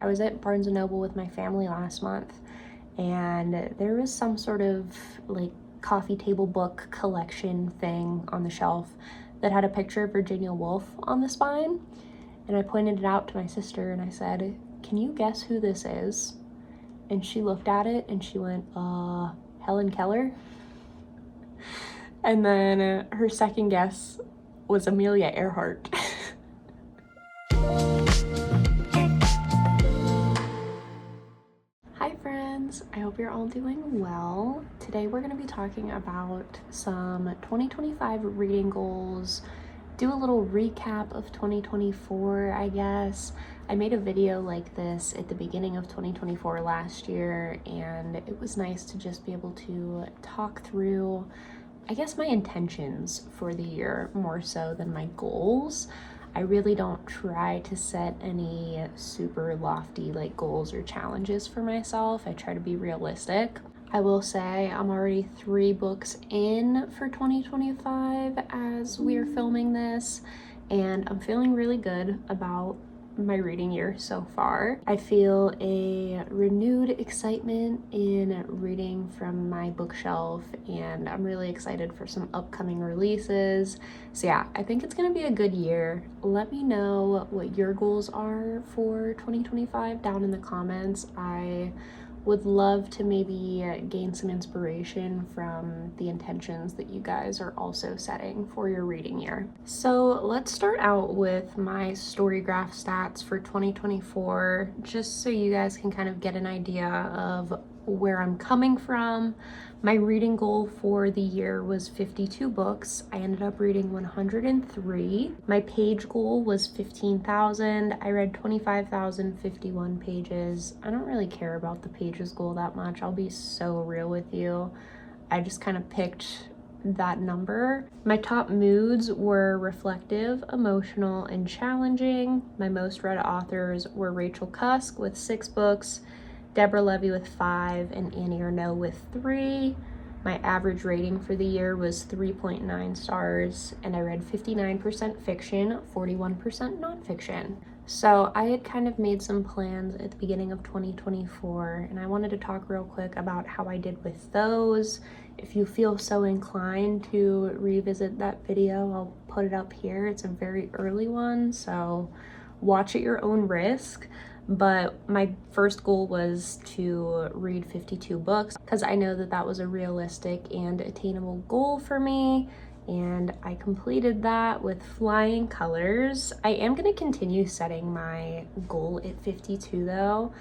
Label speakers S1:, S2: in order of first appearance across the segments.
S1: I was at Barnes & Noble with my family last month, and there was some sort of like coffee table book collection thing on the shelf that had a picture of Virginia Woolf on the spine. And I pointed it out to my sister and I said, "Can you guess who this is?" And she looked at it and she went, Helen Keller? And then her second guess was Amelia Earhart. Hi friends, I hope you're all doing well. Today we're going to be talking about some 2025 reading goals, do a little recap of 2024, I guess. I made a video like this at the beginning of 2024 last year, and it was nice to just be able to talk through, I guess, my intentions for the year more so than my goals. I really don't try to set any super lofty like goals or challenges for myself. I try to be realistic. I will say I'm already 3 books in for 2025 as we are filming this, and I'm feeling really good about my reading year so far. I feel a renewed excitement in reading from my bookshelf, and I'm really excited for some upcoming releases. So yeah, I think it's gonna be a good year. Let me know what your goals are for 2025 down in the comments. I would love to maybe gain some inspiration from the intentions that you guys are also setting for your reading year. So let's start out with my Storygraph stats for 2024, just so you guys can kind of get an idea of where I'm coming from. My reading goal for the year was 52 books. I ended up reading 103. My page goal was 15,000. I read 25,051 pages. I don't really care about the pages goal that much. I'll be so real with you. I just kind of picked that number. My top moods were reflective, emotional, and challenging. My most read authors were Rachel Cusk with 6 books, Deborah Levy with 5, and Annie Ernaux with 3. My average rating for the year was 3.9 stars, and I read 59% fiction, 41% nonfiction. So I had kind of made some plans at the beginning of 2024, and I wanted to talk real quick about how I did with those. If you feel so inclined to revisit that video, I'll put it up here. It's a very early one, so watch at your own risk. But my first goal was to read 52 books because I know that that was a realistic and attainable goal for me, and I completed that with flying colors. I am going to continue setting my goal at 52 though.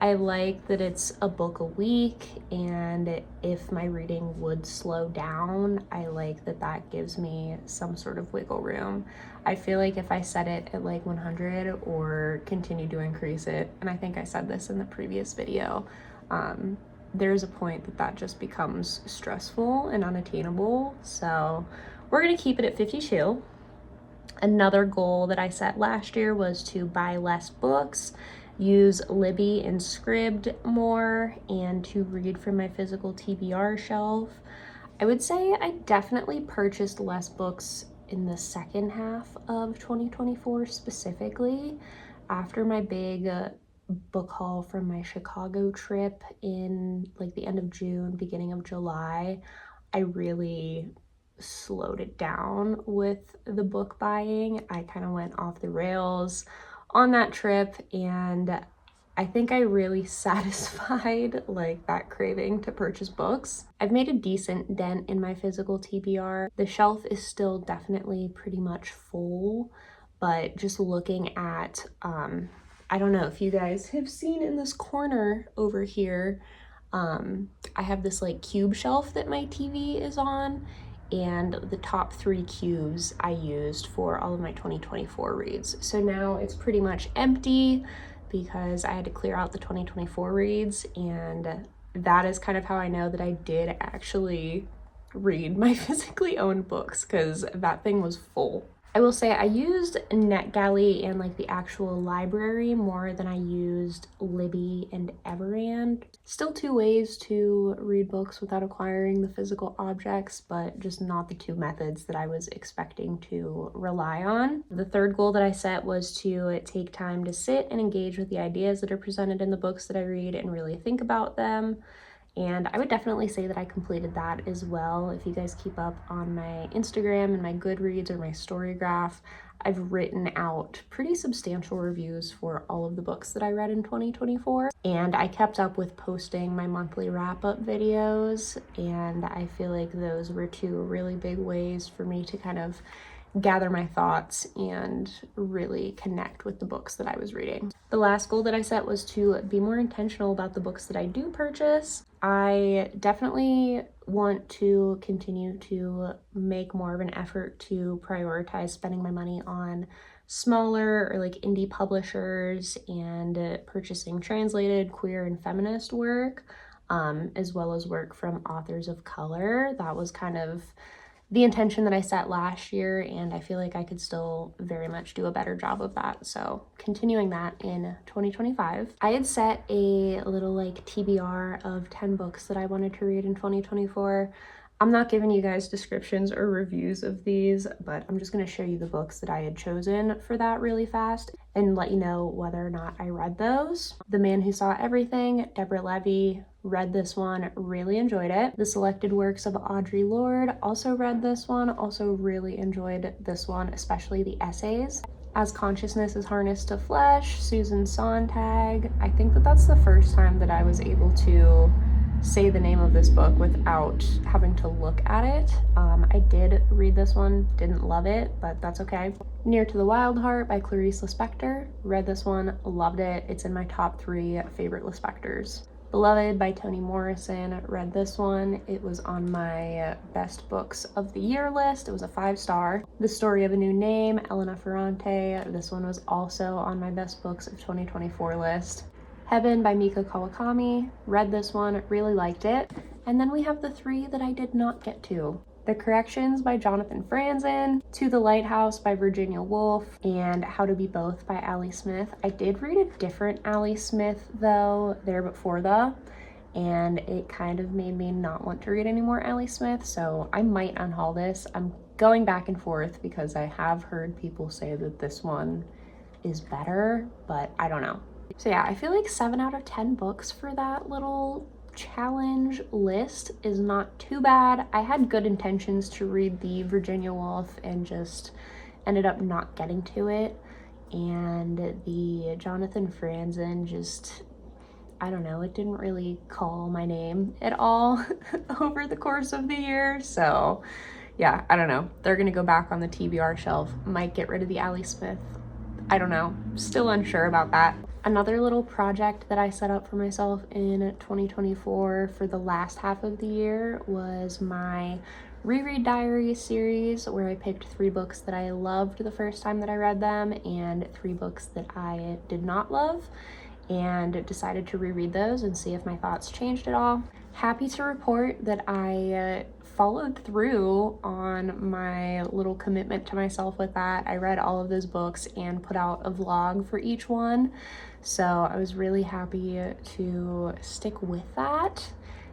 S1: I like that it's a book a week, and if my reading would slow down, I like that that gives me some sort of wiggle room. I feel like if I set it at like 100 or continue to increase it, and I think I said this in the previous video, there's a point that that just becomes stressful and unattainable. So we're gonna keep it at 52. Another goal that I set last year was to buy less books, use Libby and Scribd more, and to read from my physical TBR shelf. I would say I definitely purchased less books in the second half of 2024 specifically. After my big book haul from my Chicago trip in like the end of June, beginning of July, I really slowed it down with the book buying. I kind of went off the rails on that trip, and I think I really satisfied like that craving to purchase books. I've made a decent dent in my physical TBR. The shelf is still definitely pretty much full, but just looking at, I don't know if you guys have seen in this corner over here, I have this like cube shelf that my TV is on, and the top 3 cubes I used for all of my 2024 reads. So now it's pretty much empty because I had to clear out the 2024 reads, and that is kind of how I know that I did actually read my physically owned books, because that thing was full. I will say I used NetGalley and like the actual library more than I used Libby and aber. Still two ways to read books without acquiring the physical objects, but just not the two methods that I was expecting to rely on. The third goal that I set was to take time to sit and engage with the ideas that are presented in the books that I read and really think about them. And I would definitely say that I completed that as well. If you guys keep up on my Instagram and my Goodreads or my Storygraph, I've written out pretty substantial reviews for all of the books that I read in 2024. And I kept up with posting my monthly wrap-up videos, and I feel like those were two really big ways for me to kind of gather my thoughts and really connect with the books that I was reading. The last goal that I set was to be more intentional about the books that I do purchase. I definitely want to continue to make more of an effort to prioritize spending my money on smaller or like indie publishers and purchasing translated queer and feminist work, as well as work from authors of color. That was kind of the intention that I set last year, and I feel like I could still very much do a better job of that. So continuing that in 2025. I had set a little like TBR of 10 books that I wanted to read in 2024. I'm not giving you guys descriptions or reviews of these, but I'm just going to show you the books that I had chosen for that really fast and let you know whether or not I read those. The Man Who Saw Everything, Deborah Levy, read this one, really enjoyed it. The Selected Works of Audre Lorde, also read this one, also really enjoyed this one, especially the essays. As Consciousness is Harnessed to Flesh, Susan Sontag. I think that that's the first time that I was able to say the name of this book without having to look at it. I did read this one, didn't love it, but that's okay. Near to the Wild Heart by Clarice Lispector, read this one, loved it. It's in my top 3 favorite Lispectors. Beloved by Morrison, read this one. It was on my best books of the year list. It was a 5-star. The Story of a New Name, Elena Ferrante. This one was also on my best books of 2024 list. Heaven by Mieko Kawakami, read this one, really liked it. And then we have the 3 that I did not get to. The Corrections by Jonathan Franzen, To the Lighthouse by Virginia Woolf, and How to Be Both by Ali Smith. I did read a different Ali Smith though, There Before The, and it kind of made me not want to read any more Ali Smith, so I might unhaul this. I'm going back and forth because I have heard people say that this one is better, but I don't know. So yeah, I feel like 7 out of 10 books for that little challenge list is not too bad. I had good intentions to read the Virginia Woolf and just ended up not getting to it. And the Jonathan Franzen just, I don't know, it didn't really call my name at all over the course of the year. So yeah, I don't know. They're gonna go back on the TBR shelf. Might get rid of the Ali Smith. I don't know, still unsure about that. Another little project that I set up for myself in 2024 for the last half of the year was my reread diary series, where I picked 3 books that I loved the first time that I read them and 3 books that I did not love, and decided to reread those and see if my thoughts changed at all. Happy to report that I followed through on my little commitment to myself with that. I read all of those books and put out a vlog for each one. So I was really happy to stick with that.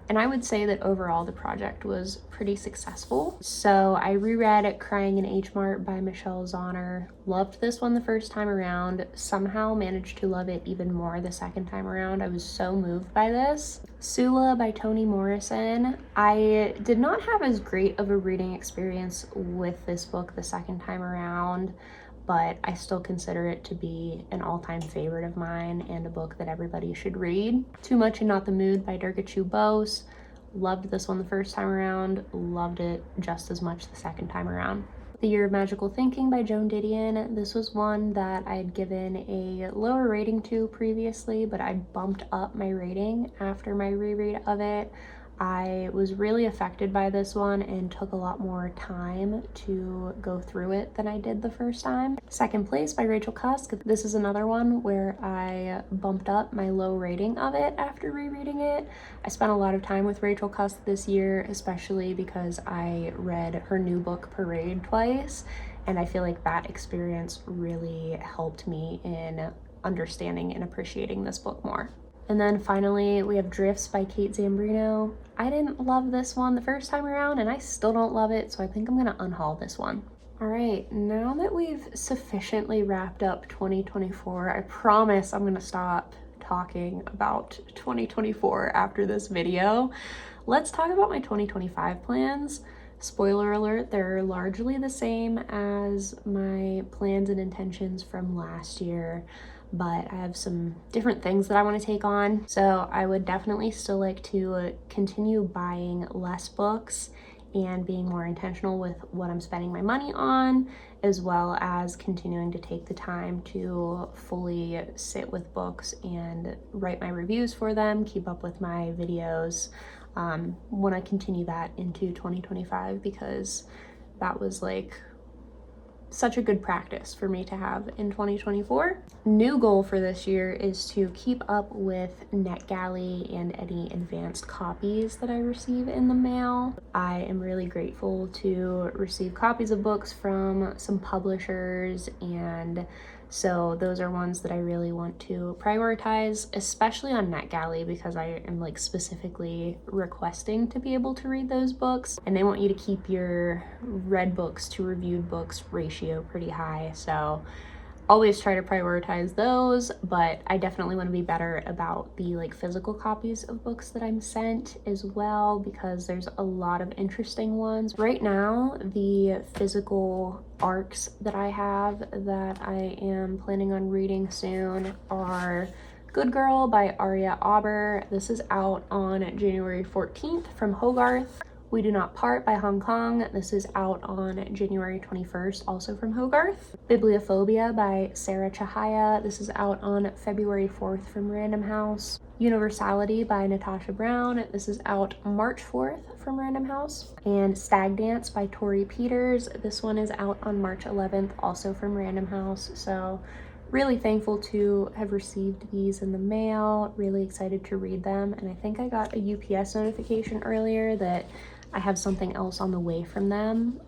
S1: And I would say that overall the project was pretty successful. So I reread Crying in H Mart by Michelle Zauner. Loved this one the first time around. Somehow managed to love it even more the second time around. I was so moved by this. Sula by Toni Morrison. I did not have as great of a reading experience with this book the second time around, but I still consider it to be an all-time favorite of mine and a book that everybody should read. Too Much and Not the Mood by Durga chew-bose. Loved this one the first time around, loved it just as much the second time around. The Year of Magical Thinking by Joan Didion. This was one that I had given a lower rating to previously, but I bumped up my rating after my reread of it. I was really affected by this one and took a lot more time to go through it than I did the first time. Second Place by Rachel Cusk. This is another one where I bumped up my low rating of it after rereading it. I spent a lot of time with Rachel Cusk this year, especially because I read her new book Parade twice, And I feel like that experience really helped me in understanding and appreciating this book more. And then finally, we have Drifts by Kate Zambreno. I didn't love this one the first time around, and I still don't love it, so I think I'm gonna unhaul this one. All right, now that we've sufficiently wrapped up 2024, I promise I'm gonna stop talking about 2024 after this video. Let's talk about my 2025 plans. Spoiler alert, they're largely the same as my plans and intentions from last year, but I have some different things that I want to take on. So I would definitely still like to continue buying less books and being more intentional with what I'm spending my money on, as well as continuing to take the time to fully sit with books and write my reviews for them, keep up with my videos. Want to continue that into 2025 because that was like such a good practice for me to have in 2024. New goal for this year is to keep up with NetGalley and any advanced copies that I receive in the mail. I am really grateful to receive copies of books from some publishers, and so those are ones that I really want to prioritize, especially on NetGalley, because I am like specifically requesting to be able to read those books, and they want you to keep your read books to reviewed books ratio pretty high. So always try to prioritize those, but I definitely want to be better about the like physical copies of books that I'm sent as well, because there's a lot of interesting ones. Right now, the physical arcs that I have that I am planning on reading soon are Good Girl by Aria, Aber. This is out on January 14th from Hogarth. We Do Not Part by Hong Kong. This is out on January 21st, also from Hogarth. Bibliophobia by Sarah Chihaya. This is out on February 4th from Random House. Universality by Natasha Brown. This is out March 4th from Random House. And Stag Dance by Tori Peters. This one is out on March 11th, also from Random House. So really thankful to have received these in the mail. Really excited to read them. And I think I got a UPS notification earlier that I have something else on the way from them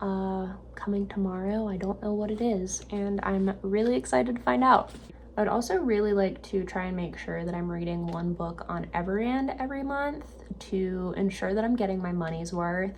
S1: coming tomorrow. I don't know what it is, and I'm really excited to find out. I would also really like to try and make sure that I'm reading one book on Everand every month to ensure that I'm getting my money's worth.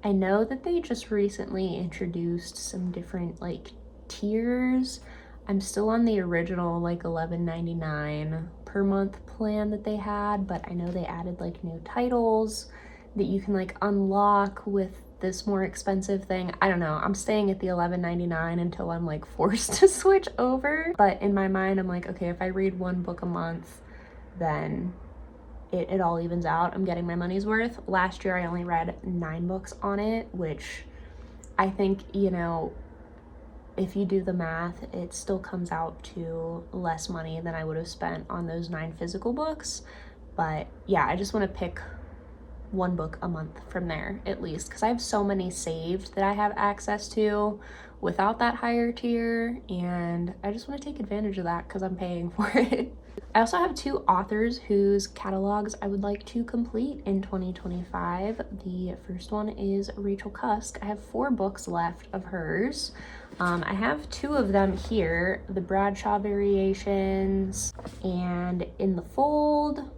S1: I know that they just recently introduced some different like tiers. I'm still on the original like $11.99 per month plan that they had, but I know they added like new titles that you can like unlock with this more expensive thing. I don't know, I'm staying at the $11.99 until I'm like forced to switch over. But in my mind, I'm like, okay, if I read one book a month, then it all evens out. I'm getting my money's worth. Last year, I only read 9 books on it, which I think, you know, if you do the math, it still comes out to less money than I would have spent on those 9 physical books. But yeah, I just want to pick one book a month from there at least, because I have so many saved that I have access to without that higher tier, and I just want to take advantage of that because I'm paying for it. I also have 2 authors whose catalogs I would like to complete in 2025. The first one is Rachel Cusk. I have 4 books left of hers. I have 2 of them here, the Bradshaw Variations and In the Fold.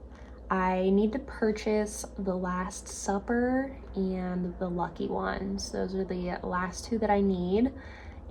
S1: I need to purchase The Last Supper and The Lucky Ones. Those are the last 2 that I need,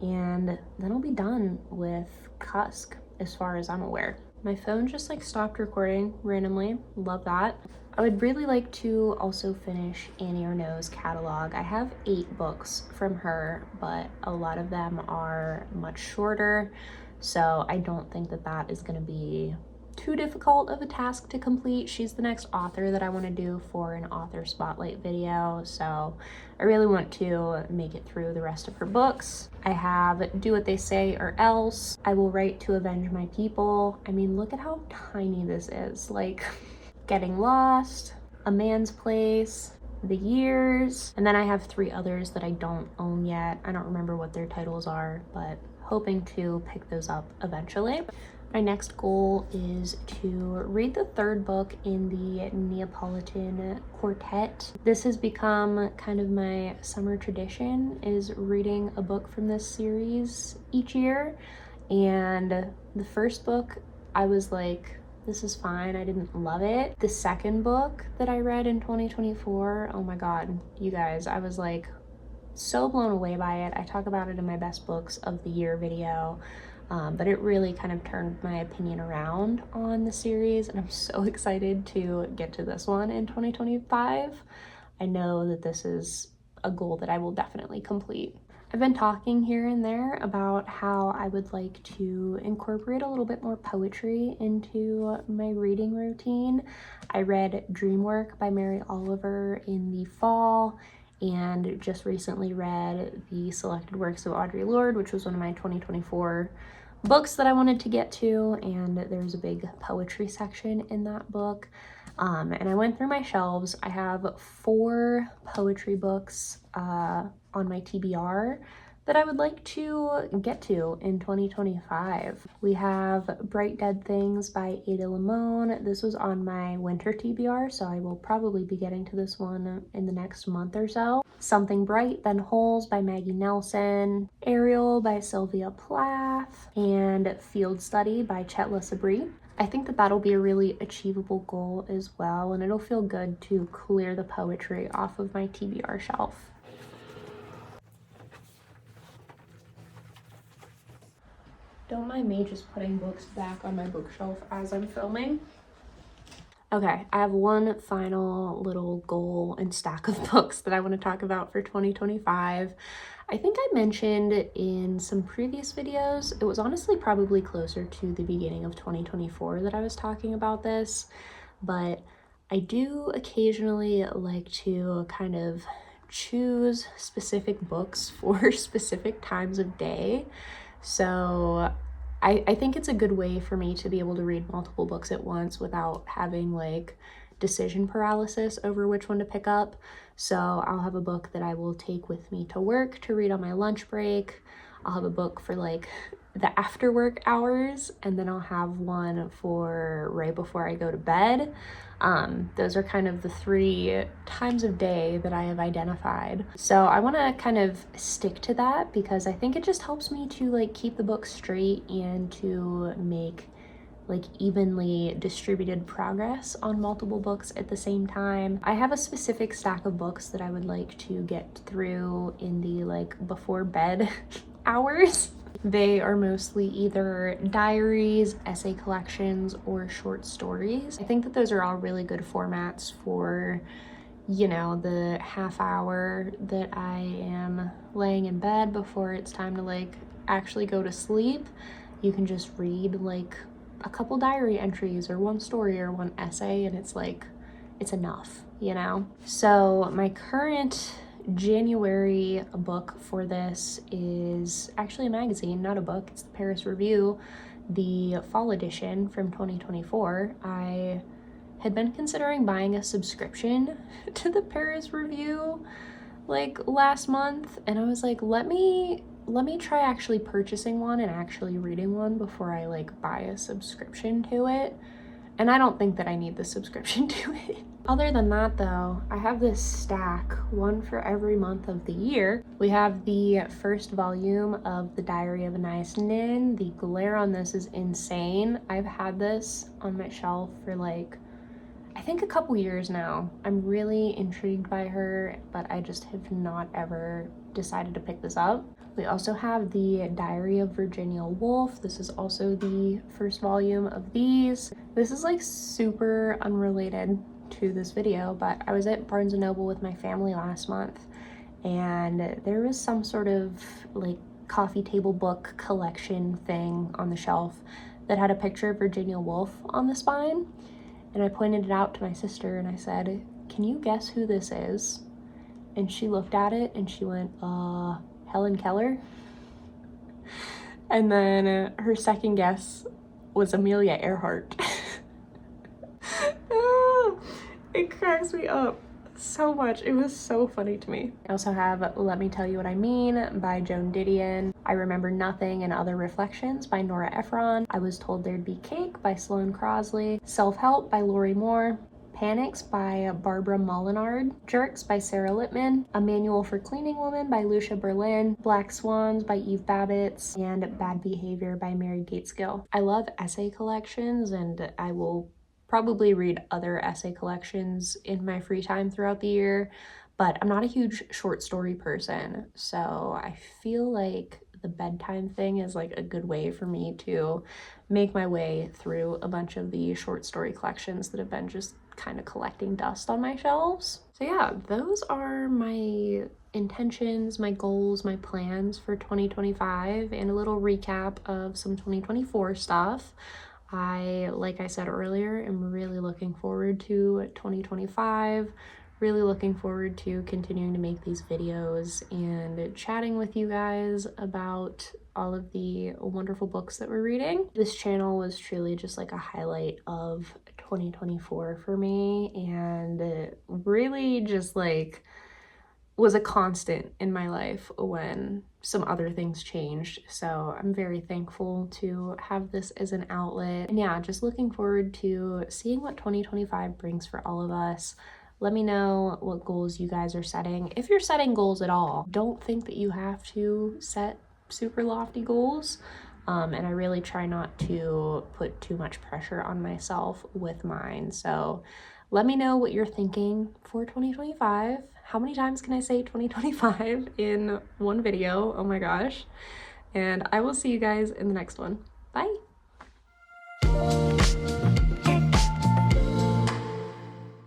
S1: and then I'll be done with Cusk as far as I'm aware. My phone just like stopped recording randomly. Love that. I would really like to also finish Annie Ernaux's catalog. I have 8 books from her, but a lot of them are much shorter, so I don't think that that is going to be too difficult of a task to complete. She's the next author that I want to do for an author spotlight video, so I really want to make it through the rest of her books. I have Do What They Say or Else, I Will Write to Avenge My People. I mean, look at how tiny this is. Like, Getting Lost, A Man's Place, The Years, and then I have 3 others that I don't own yet. I don't remember what their titles are, but hoping to pick those up eventually. My next goal is to read the third book in the Neapolitan Quartet. This has become kind of my summer tradition, is reading a book from this series each year. And the first book, I was like, this is fine. I didn't love it. The second book that I read in 2024, oh my God, you guys, I was like so blown away by it. I talk about it in my best books of the year video. But it really kind of turned my opinion around on the series, and I'm so excited to get to this one in 2025. I know that this is a goal that I will definitely complete. I've been talking here and there about how I would like to incorporate a little bit more poetry into my reading routine. I read Dreamwork by Mary Oliver in the fall, and just recently read the selected works of Audre Lorde, which was one of my 2024 books that I wanted to get to, and there's a big poetry section in that book. And I went through my shelves. I have 4 poetry books on my TBR that I would like to get to in 2025. We have Bright Dead Things by Ada Limon. This was on my winter TBR, so I will probably be getting to this one in the next month or so. Something Bright Then Holes by Maggie Nelson, Ariel by Sylvia Plath, and Field Study by Chetla Sabri. I think that that'll be a really achievable goal as well, and it'll feel good to clear the poetry off of my TBR shelf. Don't mind me just putting books back on my bookshelf as I'm filming. Okay, I have one final little goal and stack of books that I want to talk about for 2025. I think I mentioned in some previous videos, it was honestly probably closer to the beginning of 2024 that I was talking about this, but I do occasionally like to kind of choose specific books for specific times of day. So I think it's a good way for me to be able to read multiple books at once without having like decision paralysis over which one to pick up. So I'll have a book that I will take with me to work to read on my lunch break. I'll have a book for like the after work hours, and then I'll have one for right before I go to bed. Those are kind of the 3 times of day that I have identified. So I want to kind of stick to that because I think it just helps me to like keep the book straight and to make like evenly distributed progress on multiple books at the same time. I have a specific stack of books that I would like to get through in the like before bed hours. They are mostly either diaries, essay collections, or short stories. I think that those are all really good formats for, you know, the half hour that I am laying in bed before it's time to like actually go to sleep. You can just read like a couple diary entries or one story or one essay, and it's like, it's enough, you know? So my current January book for this is actually a magazine, not a book. It's the Paris Review, the fall edition from 2024. I had been considering buying a subscription to the Paris Review like last month, and I was like, let me try actually purchasing one and actually reading one before I like buy a subscription to it. And I don't think that I need the subscription to it. Other than that though, I have this stack, one for every month of the year. We have the first volume of The Diary of Anais Nin. The glare on this is insane. I've had this on my shelf for like, I think a couple years now. I'm really intrigued by her, but I just have not ever decided to pick this up. We also have The Diary of Virginia Woolf. This is also the first volume of these. This is like super unrelated to this video, but I was at Barnes & Noble with my family last month, and there was some sort of like coffee table book collection thing on the shelf that had a picture of Virginia Woolf on the spine. And I pointed it out to my sister and I said, "Can you guess who this is?" And she looked at it and she went, Helen Keller. And then her second guess was Amelia Earhart. It cracks me up so much. It was so funny to me. I also have Let Me Tell You What I Mean by Joan Didion. I Remember Nothing and Other Reflections by Nora Ephron, I Was Told There'd Be Cake by Sloane Crosley, Self-Help by Lori Moore, Panics by Barbara Molinard, Jerks by Sarah Littman, A Manual for Cleaning Woman by Lucia Berlin, Black Swans by Eve Babbitts, and Bad Behavior by Mary Gateskill. I love essay collections, and I will probably read other essay collections in my free time throughout the year, but I'm not a huge short story person, so I feel like the bedtime thing is like a good way for me to make my way through a bunch of the short story collections that have been just kind of collecting dust on my shelves. So yeah, those are my intentions, my goals, my plans for 2025, and a little recap of some 2024 stuff. Like I said earlier, am really looking forward to 2025. Really looking forward to continuing to make these videos and chatting with you guys about all of the wonderful books that we're reading. This channel was truly just like a highlight of 2024 for me, and really just like was a constant in my life when some other things changed. So I'm very thankful to have this as an outlet. And yeah, just looking forward to seeing what 2025 brings for all of us. Let me know what goals you guys are setting. If you're setting goals at all, don't think that you have to set super lofty goals. And I really try not to put too much pressure on myself with mine. So let me know what you're thinking for 2025. How many times can I say 2025 in one video? Oh my gosh. And I will see you guys in the next one. Bye.